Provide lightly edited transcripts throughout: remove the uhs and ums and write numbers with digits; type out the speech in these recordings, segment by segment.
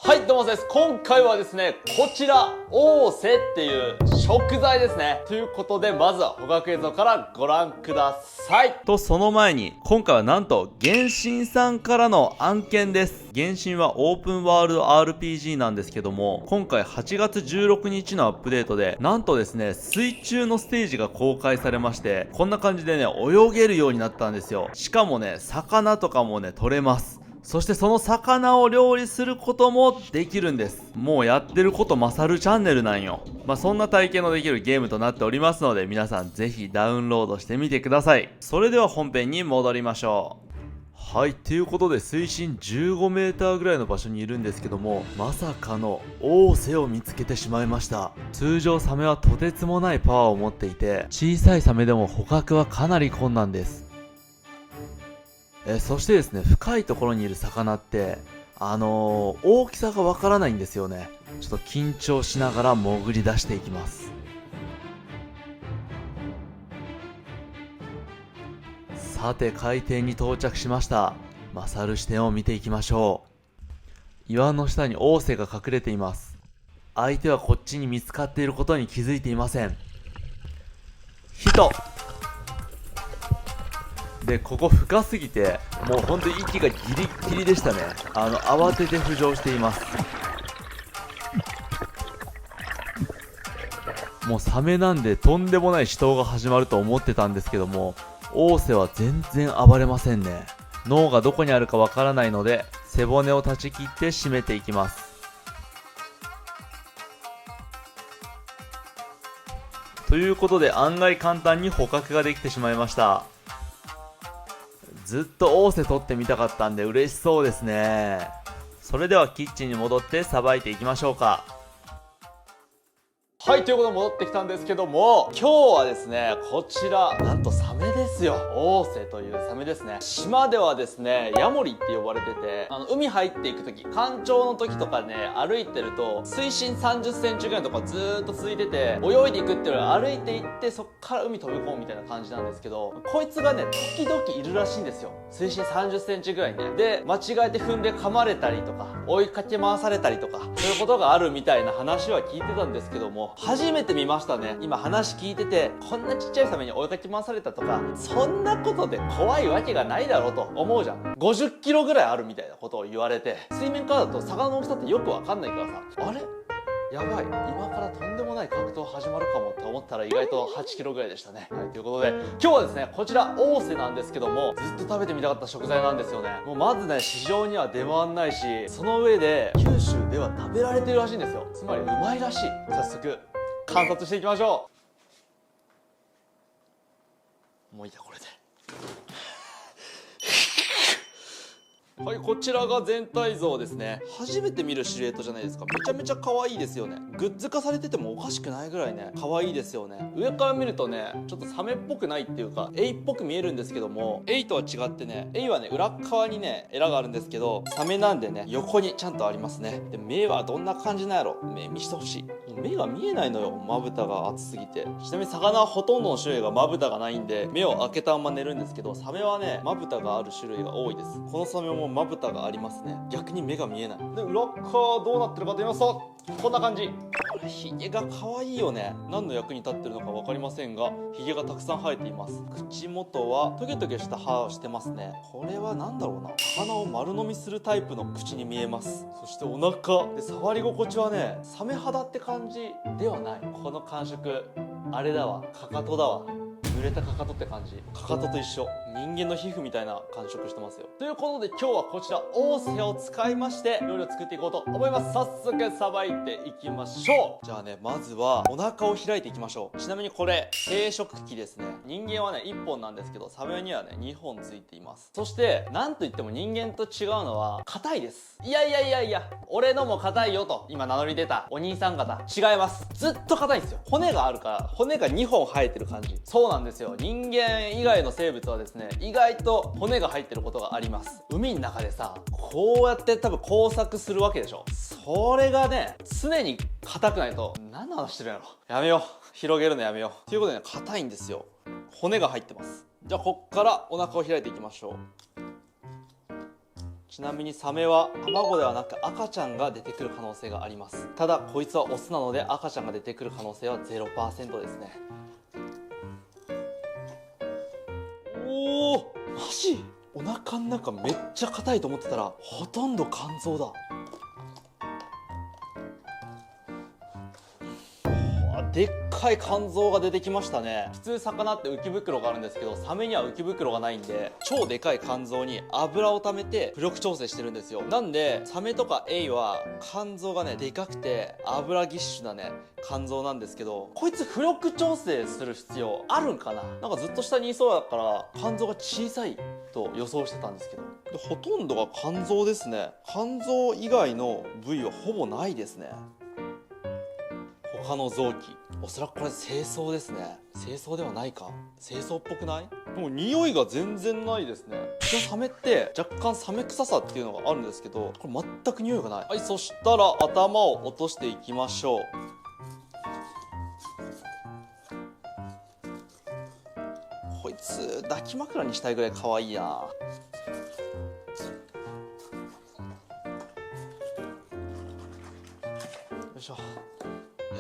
はい、どうもです。今回はですね、こちら、オーセっていう食材ですね。ということで、まずは捕獲映像からご覧ください。と、その前に、今回はなんと、原神さんからの案件です。原神はオープンワールド RPG なんですけども、今回8月16日のアップデートで、なんとですね、水中のステージが公開されまして、こんな感じでね、泳げるようになったんですよ。しかもね、魚とかもね、取れます。そしてその魚を料理することもできるんです。もうやってること勝るチャンネルなんよ。そんな体験のできるゲームとなっておりますので、皆さんぜひダウンロードしてみてください。それでは本編に戻りましょう。はい、ということで水深15メーターぐらいの場所にいるんですけども、まさかのオーセを見つけてしまいました。通常サメはとてつもないパワーを持っていて、小さいサメでも捕獲はかなり困難です。そしてですね、深いところにいる魚って、大きさがわからないんですよね。ちょっと緊張しながら潜り出していきます。さて、海底に到着しました。勝る視点を見ていきましょう。岩の下にオーセが隠れています。相手はこっちに見つかっていることに気づいていません。ヒットで、ここ深すぎて、もうほんと息がギリギリでしたね。慌てて浮上しています。もうサメなんでとんでもない死闘が始まると思ってたんですけども、オーセは全然暴れませんね。脳がどこにあるかわからないので、背骨を断ち切って締めていきます。ということで案外簡単に捕獲ができてしまいました。ずっとオーセ取ってみたかったんで嬉しそうですね。それではキッチンに戻ってさばいていきましょうか。はい、ということで戻ってきたんですけども、今日はですね、こちら、なんとサメですよ。オーセというサメですね。島ではですね、ヤモリって呼ばれてて、海入っていくとき、干潮の時とかね、歩いてると、水深30センチぐらいのとこずーっと続いてて、泳いでいくっていうより歩いていって、そっから海飛び込むみたいな感じなんですけど、こいつがね、時々いるらしいんですよ。水深30センチぐらいね。で、間違えて踏んで噛まれたりとか、追いかけ回されたりとか、そういうことがあるみたいな話は聞いてたんですけども、初めて見ましたね。今話聞いてて、こんなちっちゃいサメに追いかけ回されたとか、そんなことで怖いわけがないだろうと思うじゃん。50キロぐらいあるみたいなことを言われて、水面からだと魚の大きさってよくわかんないからさ、あれやばい、今からとんでもない格闘始まるかもって思ったら意外と8キロぐらいでしたね。はい、ということで今日はですね、こちらオーセなんですけども、ずっと食べてみたかった食材なんですよね。もうまずね、市場には出回んないし、その上で九州では食べられてるらしいんですよ。つまりうまいらしい。早速観察していきましょう。もういいや、これで。はい、こちらが全体像ですね。初めて見るシルエットじゃないですか。めちゃめちゃ可愛いですよね。グッズ化されててもおかしくないぐらいね、可愛いですよね。上から見るとね、ちょっとサメっぽくないっていうか、エイっぽく見えるんですけども、エイとは違ってね、エイはね、裏側にね、エラがあるんですけど、サメなんでね、横にちゃんとありますね。で、目はどんな感じなんやろ。目見してほしい。目が見えないのよ、まぶたが厚すぎて。ちなみに魚はほとんどの種類がまぶたがないんで、目を開けたまま寝るんですけど、サメはね、まぶたがある種類が多いです。このサメもまぶたがありますね。逆に目が見えない。で、裏側どうなってるかと言いますと、こんな感じ。これヒゲが可愛いよね。何の役に立ってるのか分かりませんが、ヒゲがたくさん生えています。口元はトゲトゲした歯をしてますね。これは何だろうな、魚を丸飲みするタイプの口に見えます。そしてお腹で、触り心地はね、サメ肌って感じではない。この感触、あれだわ、かかとだわ。濡れたかかとって感じ。かかとと一緒。人間の皮膚みたいな感触してますよ。ということで今日はこちらオーセを使いまして料理を作っていこうと思います。早速さばいていきましょう。じゃあね、まずはお腹を開いていきましょう。ちなみにこれ生殖器ですね。人間はね1本なんですけど、サメにはね2本ついています。そしてなんといっても人間と違うのは硬いです。いや俺のも硬いよと今名乗り出たお兄さん方、違います。ずっと硬いんですよ。骨があるから骨が2本生えてる感じ。そうなんですよ。人間以外の生物はですね、意外と骨が入ってることがあります。海の中でさ、こうやって多分工作するわけでしょ。それがね、常に硬くないと何の話してるんやろ。やめよう、広げるのやめよう。ということでね、硬いんですよ。骨が入ってます。じゃあこっからお腹を開いていきましょう。ちちなみにサメは卵ではなく赤ちゃんが出てくる可能性があります。ただこいつはオスなので赤ちゃんが出てくる可能性は 0% ですね。おお、マジ？お腹の中めっちゃ硬いと思ってたらほとんど肝臓だ。でっかい肝臓が出てきましたね。普通魚って浮き袋があるんですけど、サメには浮き袋がないんで、超でかい肝臓に油を溜めて浮力調整してるんですよ。なんでサメとかエイは肝臓がねでかくて油ぎっしゅなね肝臓なんですけど、こいつ浮力調整する必要あるんかな。なんかずっと下にいそうだから肝臓が小さいと予想してたんですけど、でほとんどが肝臓ですね。肝臓以外の部位はほぼないですね。他の臓器、おそらくこれ精巣ですね。精巣ではないか。精巣っぽくない？もう匂いが全然ないですね。サメって若干サメ臭さっていうのがあるんですけど、これ全く匂いがない。はい、そしたら頭を落としていきましょう。こいつ抱き枕にしたいぐらい可愛いな。よいしょ。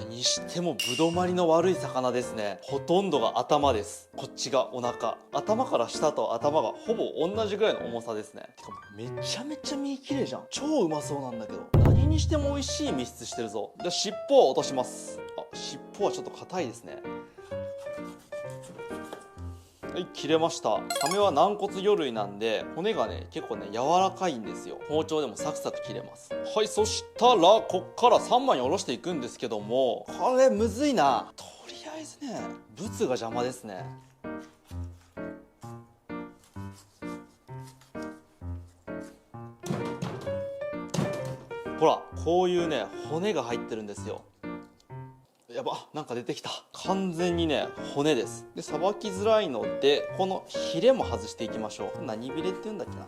にしてもぶどまりの悪い魚ですね。ほとんどが頭です。こっちがお腹。頭から下と頭がほぼ同じぐらいの重さですね。てかめちゃめちゃ身綺麗じゃん。超うまそうなんだけど、何にしても美味しい身質してるぞ。で尻尾を落とします。あ、尻尾はちょっと硬いですね。はい、切れました。サメは軟骨魚類なんで骨がね結構ね柔らかいんですよ。包丁でもサクサク切れます。はい、そしたらこっから3枚におろしていくんですけども、これむずいな。とりあえずねブツが邪魔ですね。ほらこういうね骨が入ってるんですよ。やば、なんか出てきた。完全にね骨です。でさばきづらいのでこのヒレも外していきましょう。何ヒレって言うんだっけな。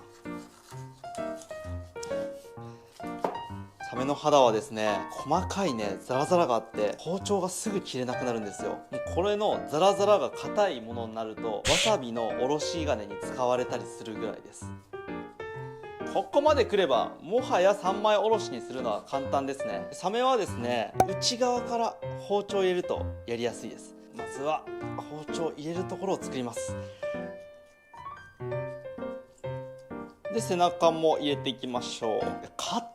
サメの肌はですね細かいねザラザラがあって包丁がすぐ切れなくなるんですよ。もうこれのザラザラが硬いものになるとわさびのおろし金に使われたりするぐらいです。ここまで来ればもはや3枚おろしにするのは簡単ですね。サメはですね内側から包丁を入れるとやりやすいです。まずは包丁を入れるところを作ります。で背中も入れていきましょう。硬っ。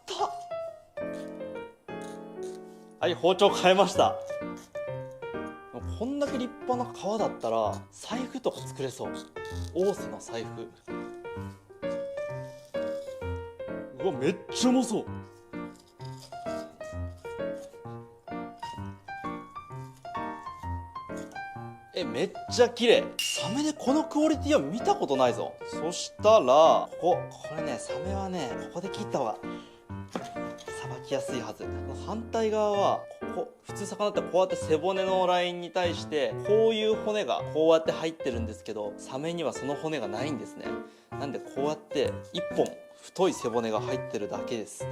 はい、包丁変えました。こんだけ立派な皮だったら財布とか作れそう。オーセの財布。うわめっちゃうまそう。めっちゃ綺麗。サメでこのクオリティは見たことないぞ。そしたらこれねサメはねここで切った方がさばきやすいはず。反対側は普通魚ってこうやって背骨のラインに対してこういう骨がこうやって入ってるんですけど、サメにはその骨がないんですね。なんでこうやって1本太い背骨が入ってるだけです。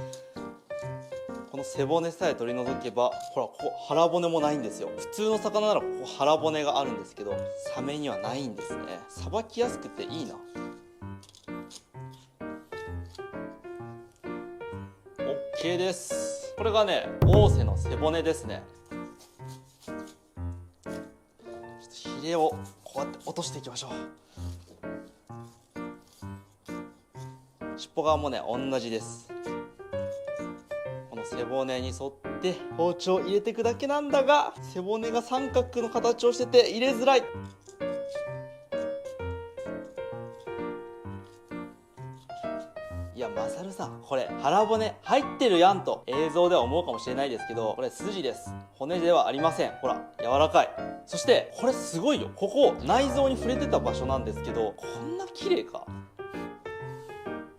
この背骨さえ取り除けばほらここ腹骨もないんですよ。普通の魚ならここ腹骨があるんですけどサメにはないんですね。さばきやすくていいな。OK です。これがねオーセの背骨ですね。ちょっとヒレをこうやって落としていきましょう。尻尾側もね同じです。この背骨に沿って包丁を入れていくだけなんだが、背骨が三角の形をしてて入れづらい。いやマサルさんこれ腹骨入ってるやんと映像では思うかもしれないですけど、これ筋です。骨ではありません。ほら柔らかい。そしてこれすごいよ。ここ内臓に触れてた場所なんですけどこんな綺麗か。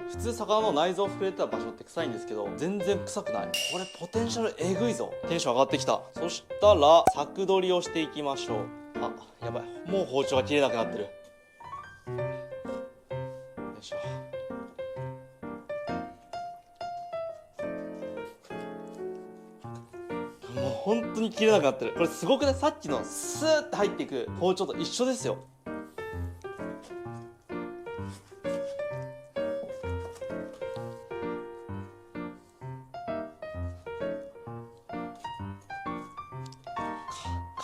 普通魚の内臓触れてた場所って臭いんですけど全然臭くない。これポテンシャルえぐいぞ。テンション上がってきた。そしたら柵取りをしていきましょう。あ、やばい、もう包丁が切れなくなってる。よいしょ。もう本当に切れなくなってる。これすごくね、さっきのスーッて入っていく包丁と一緒ですよ。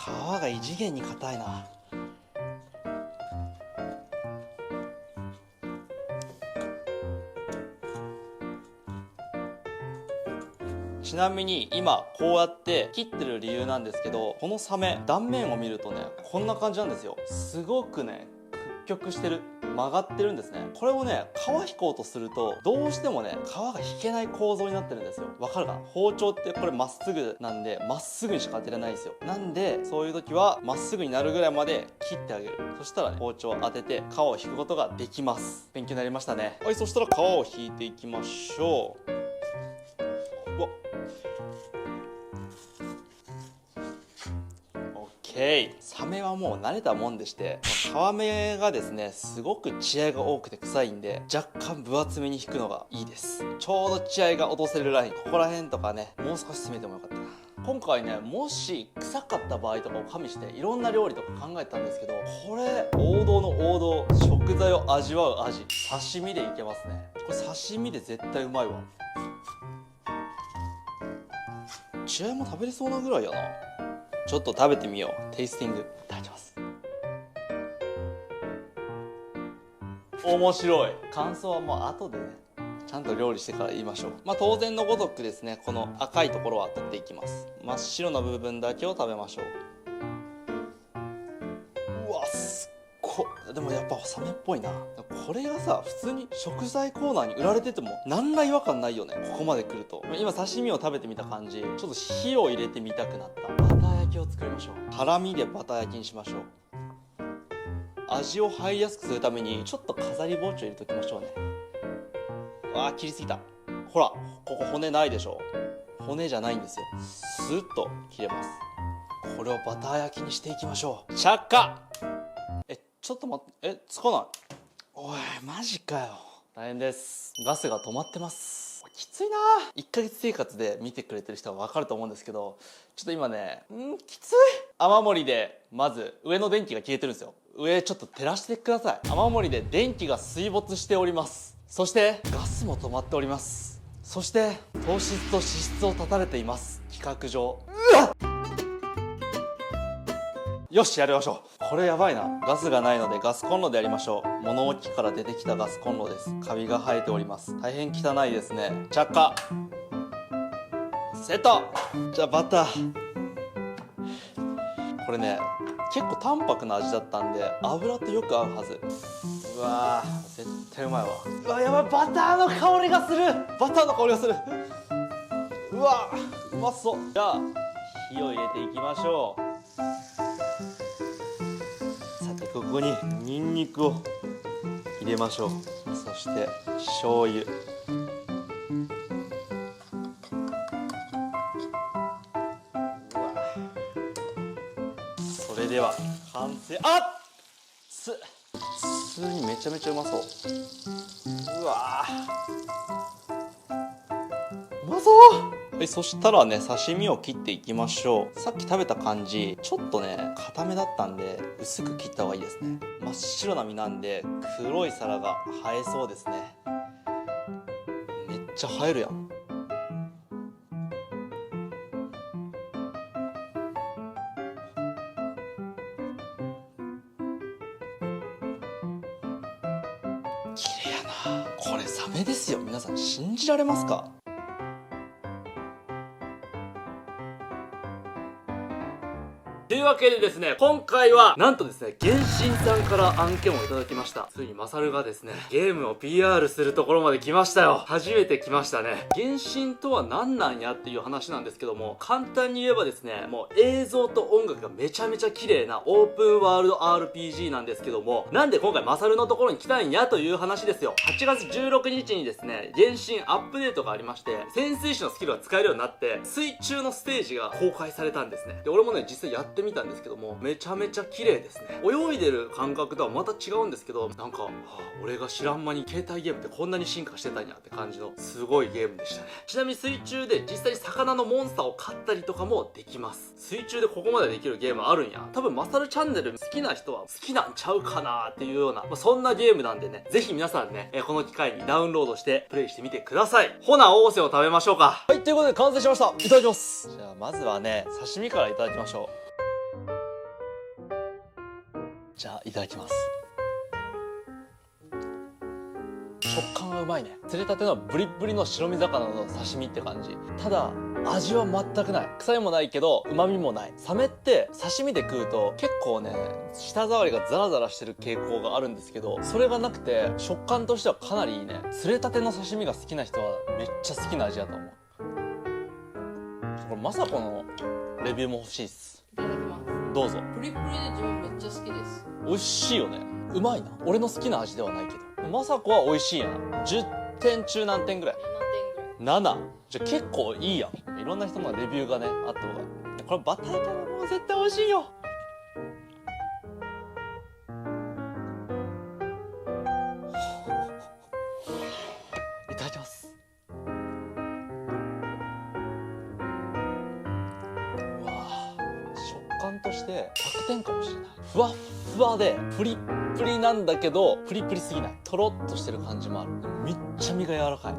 皮が異次元に硬いな。ちなみに今こうやって切ってる理由なんですけど、このサメ断面を見るとねこんな感じなんですよ。すごくね屈曲してる、曲がってるんですね。これをね皮引こうとするとどうしてもね皮が引けない構造になってるんですよ。わかるかな。包丁ってこれまっすぐなんでまっすぐにしか当てれないんですよ。なんでそういう時はまっすぐになるぐらいまで切ってあげる。そしたらね包丁を当てて皮を引くことができます。勉強になりましたね。はい、そしたら皮を引いていきましょう。うわサメはもう慣れたもんでして、皮目がですねすごく血合いが多くて臭いんで若干分厚めに引くのがいいです。ちょうど血合いが落とせるライン、ここら辺とかねもう少し詰めてもよかったな。今回ねもし臭かった場合とかを加味していろんな料理とか考えたんですけど、これ王道の王道、食材を味わう味、刺身でいけますね。これ刺身で絶対うまいわ。血合いも食べれそうなぐらいやな。ちょっと食べてみよう。テイスティングいただきます。面白い。感想はもう後でねちゃんと料理してから言いましょう。当然のごとくですねこの赤いところは取っていきます。真っ白な部分だけを食べましょう。うわすっごい。でもやっぱサメっぽいな。これがさ普通に食材コーナーに売られてても何ら違和感ないよね。ここまで来ると。今刺身を食べてみた感じ、ちょっと火を入れてみたくなった。バター焼きを作りましょう。ハラミでバター焼きにしましょう。味を入りやすくするためにちょっと飾り包丁入れときましょうね。切りすぎた。ほらここ骨ないでしょ。骨じゃないんですよ。スッと切れます。これをバター焼きにしていきましょう。着火。ちょっと待って、つかない。おいマジかよ。大変です。ガスが止まってます。きついな。1ヶ月生活で見てくれてる人は分かると思うんですけど、ちょっと今ねきつい。雨漏りでまず上の電気が消えてるんですよ。上ちょっと照らしてください。雨漏りで電気が水没しております。そしてガスも止まっております。そして糖質と脂質を断たれています。企画上。よしやりましょう。これやばいな。ガスがないのでガスコンロでやりましょう。物置から出てきたガスコンロです。カビが生えております。大変汚いですね。着火。セット。じゃあバター。これね結構淡白な味だったんで油とよく合うはず。うわー絶対うまいわ。うわやばい、バターの香りがする。バターの香りがする。うわうまそう。じゃあ火を入れていきましょう。さてここにニンニクを入れましょう。そして醤油。それでは完成。普通にめちゃめちゃうまそう。うわうまそう。はい、そしたらね刺身を切っていきましょう。さっき食べた感じちょっとね固めだったんで薄く切った方がいいですね。真っ白な身なんで黒い皿が映えそうですね。めっちゃ映えるやん。綺麗やな。これサメですよ。皆さん信じられますか。というわけでですね、今回はなんとですね、原神さんから案件をいただきました。ついにマサルがですね、ゲームを PR するところまで来ましたよ。初めて来ましたね。原神とは何なんやっていう話なんですけども、簡単に言えばですね、もう映像と音楽がめちゃめちゃ綺麗なオープンワールド RPG なんですけども、なんで今回マサルのところに来たんやという話ですよ。8月16日にですね、原神アップデートがありまして、潜水士のスキルが使えるようになって、水中のステージが公開されたんですね。で、俺もね、実際やってみたんですけども、めちゃめちゃ綺麗ですね。泳いでる感覚とはまた違うんですけど、なんか、俺が知らん間に携帯ゲームってこんなに進化してたんやって感じのすごいゲームでしたね。ちなみに水中で実際に魚のモンスターを飼ったりとかもできます。水中でここまでできるゲームあるんや。多分マサルチャンネル好きな人は好きなんちゃうかなっていうような、そんなゲームなんでね、ぜひ皆さんね、この機会にダウンロードしてプレイしてみてください。ほな、オーセを食べましょうか。はい、ということで完成しました。いただきます。じゃあまずはね、刺身からいただきましょう。じゃあいただきます。食感がうまいね。釣れたてのブリッブリの白身魚の刺身って感じ。ただ味は全くない。臭いもないけど旨味もない。サメって刺身で食うと結構ね、舌触りがザラザラしてる傾向があるんですけど、それがなくて食感としてはかなりいいね。釣れたての刺身が好きな人はめっちゃ好きな味だと思う。これまさこのレビューも欲しいっす。いただきます。どうぞ。プリプリで自分めっちゃ好きです。美味しいよね。うまいな。俺の好きな味ではないけど。まさこは美味しいやな。10点中何点ぐらい？ 7点ぐらい。7。じゃあ結構いいやん。いろんな人のレビューがねあった方が。これバターキャラも絶対美味しいよ。いただきます。うわあ、食感として100点かもしれない。ふわっふわでプリップリなんだけどプリプリすぎない。とろっとしてる感じもある。めっちゃ身が柔らかい。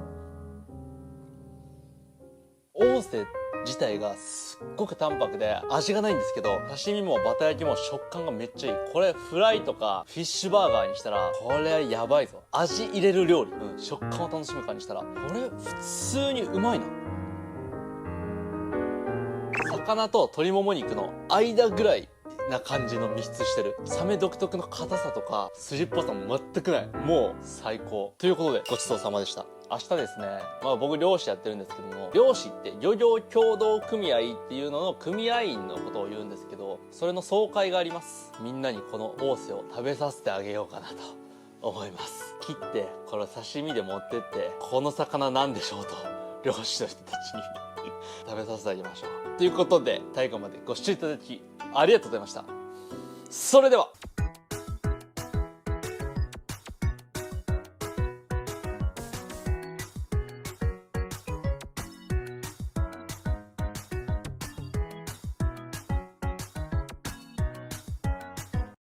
オーセ自体がすっごく淡白で味がないんですけど、刺身もバタ焼きも食感がめっちゃいい。これフライとかフィッシュバーガーにしたらこれやばいぞ。味入れる料理、食感を楽しむかにしたらこれ普通にうまいな。魚と鶏もも肉の間ぐらいな感じの密質してる。サメ独特の硬さとか筋っぽさも全くない。もう最高ということでごちそうさまでした。明日ですね、僕漁師やってるんですけども、漁師って漁業協同組合っていうのの組合員のことを言うんですけど、それの総会があります。みんなにこのオーセを食べさせてあげようかなと思います。切ってこれ刺身で持ってって、この魚なんでしょうと漁師の人たちに食べさせてあげましょうということで、最後までご視聴いただきありがとうございました。それでは。